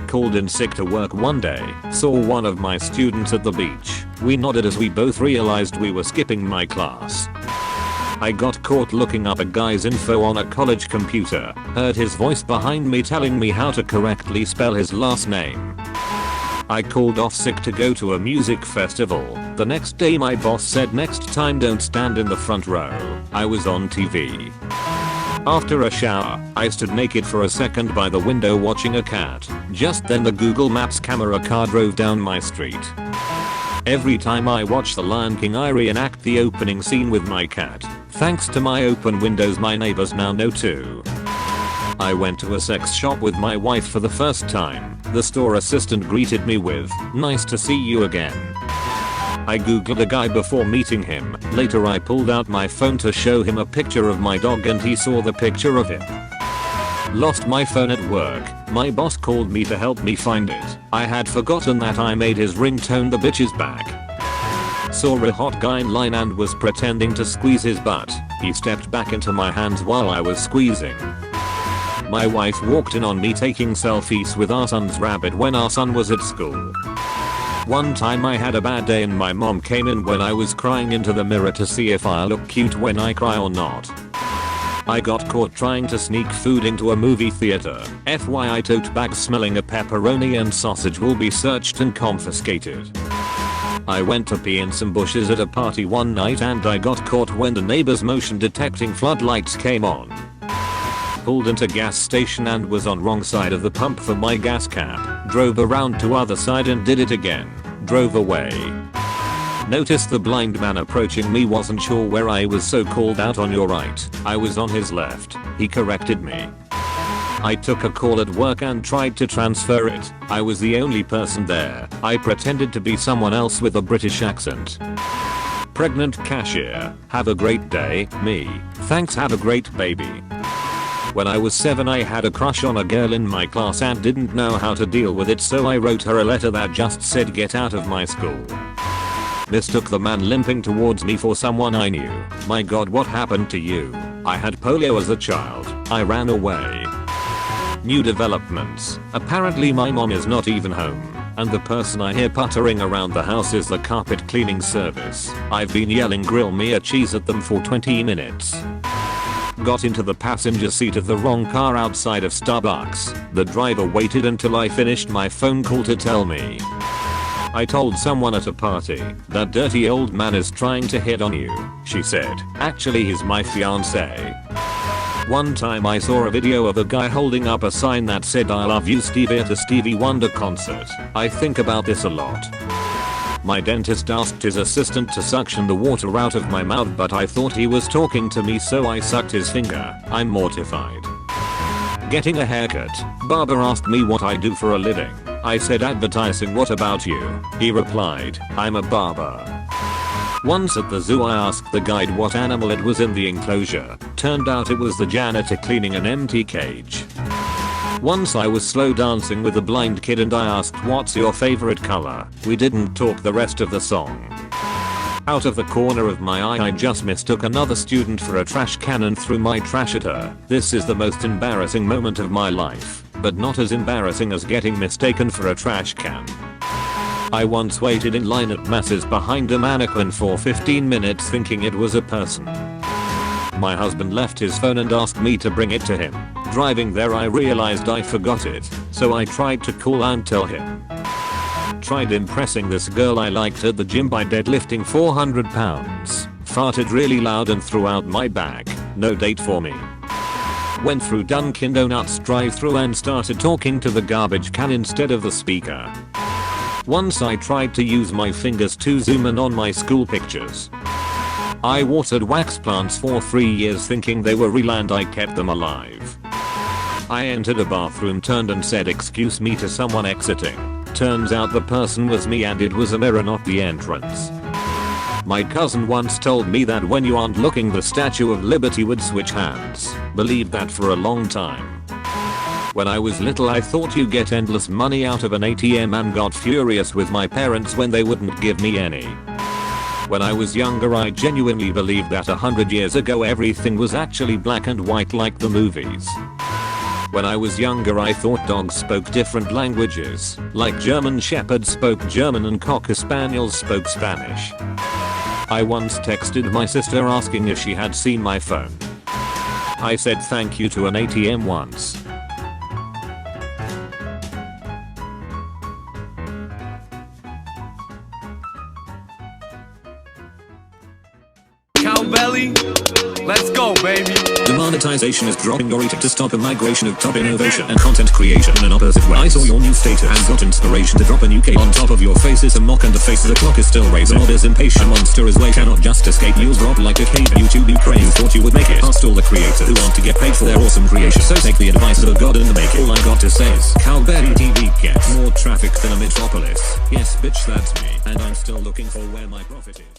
called in sick to work one day, saw one of my students at the beach. We nodded as we both realized we were skipping my class. I got caught looking up a guy's info on a college computer, heard his voice behind me telling me how to correctly spell his last name. I called off sick to go to a music festival. The next day my boss said next time don't stand in the front row. I was on TV. After a shower, I stood naked for a second by the window watching a cat. Just then the Google Maps camera car drove down my street. Every time I watch The Lion King I reenact the opening scene with my cat. Thanks to my open windows my neighbors now know too. I went to a sex shop with my wife for the first time. The store assistant greeted me with, "Nice to see you again." I googled a guy before meeting him. Later I pulled out my phone to show him a picture of my dog and he saw the picture of him. Lost my phone at work. My boss called me to help me find it. I had forgotten that I made his ringtone the bitch's back. Saw a hot guy in line and was pretending to squeeze his butt. He stepped back into my hands while I was squeezing. My wife walked in on me taking selfies with our son's rabbit when our son was at school. One time I had a bad day and my mom came in when I was crying into the mirror to see if I look cute when I cry or not. I got caught trying to sneak food into a movie theater. FYI tote bags smelling of pepperoni and sausage will be searched and confiscated. I went to pee in some bushes at a party one night and I got caught when the neighbor's motion detecting floodlights came on. Pulled into gas station and was on wrong side of the pump for my gas cap. Drove around to other side and did it again. Drove away. Noticed the blind man approaching me, wasn't sure where I was so called out on your right. I was on his left. He corrected me. I took a call at work and tried to transfer it. I was the only person there. I pretended to be someone else with a British accent. Pregnant cashier. Have a great day. Me. Thanks, have a great baby. When I was 7 I had a crush on a girl in my class and didn't know how to deal with it, so I wrote her a letter that just said get out of my school. Mistook the man limping towards me for someone I knew. My god, what happened to you? I had polio as a child. I ran away. New developments. Apparently my mom is not even home. And the person I hear puttering around the house is the carpet cleaning service. I've been yelling grill me a cheese at them for 20 minutes. Got into the passenger seat of the wrong car outside of Starbucks. The driver waited until I finished my phone call to tell me. I told someone at a party, "That dirty old man is trying to hit on you," she said. Actually he's my fiance. One time I saw a video of a guy holding up a sign that said "I love you Stevie" at a Stevie Wonder concert. I think about this a lot. My dentist asked his assistant to suction the water out of my mouth, but I thought he was talking to me, so I sucked his finger. I'm mortified. Getting a haircut. Barber asked me what I do for a living. I said advertising. What about you? He replied, I'm a barber. Once at the zoo I asked the guide what animal it was in the enclosure. Turned out it was the janitor cleaning an empty cage. Once I was slow dancing with a blind kid and I asked what's your favorite color. We didn't talk the rest of the song. Out of the corner of my eye I just mistook another student for a trash can and threw my trash at her. This is the most embarrassing moment of my life, but not as embarrassing as getting mistaken for a trash can. I once waited in line at masses behind a mannequin for 15 minutes thinking it was a person. My husband left his phone and asked me to bring it to him. Driving there I realized I forgot it, so I tried to call and tell him. Tried impressing this girl I liked at the gym by deadlifting 400 pounds. Farted really loud and threw out my bag. No date for me. Went through Dunkin' Donuts drive-thru and started talking to the garbage can instead of the speaker. Once I tried to use my fingers to zoom in on my school pictures. I watered wax plants for 3 years thinking they were real and I kept them alive. I entered a bathroom, turned and said excuse me to someone exiting. Turns out the person was me and it was a mirror, not the entrance. My cousin once told me that when you aren't looking the Statue of Liberty would switch hands. Believed that for a long time. When I was little I thought you get endless money out of an ATM and got furious with my parents when they wouldn't give me any. When I was younger I genuinely believed that 100 years ago everything was actually black and white like the movies. When I was younger I thought dogs spoke different languages, like German Shepherds spoke German and Cocker Spaniels spoke Spanish. I once texted my sister asking if she had seen my phone. I said thank you to an ATM once. Cowbelly, let's go, baby. Demonetization is dropping your eating to stop a migration of top innovation and content creation in an opposite way. I saw your new status and got inspiration to drop a new cape. On top of your face is a mock and the face of the clock is still raising. The mob is impatient, a monster is late, cannot just escape. News drop like a cave. YouTube Ukraine thought you would make it. Past all the creators who want to get paid for their awesome creation. So take the advice of a god and make it. All I got to say is Cowbelly TV gets more traffic than a metropolis. Yes bitch, that's me. And I'm still looking for where my profit is.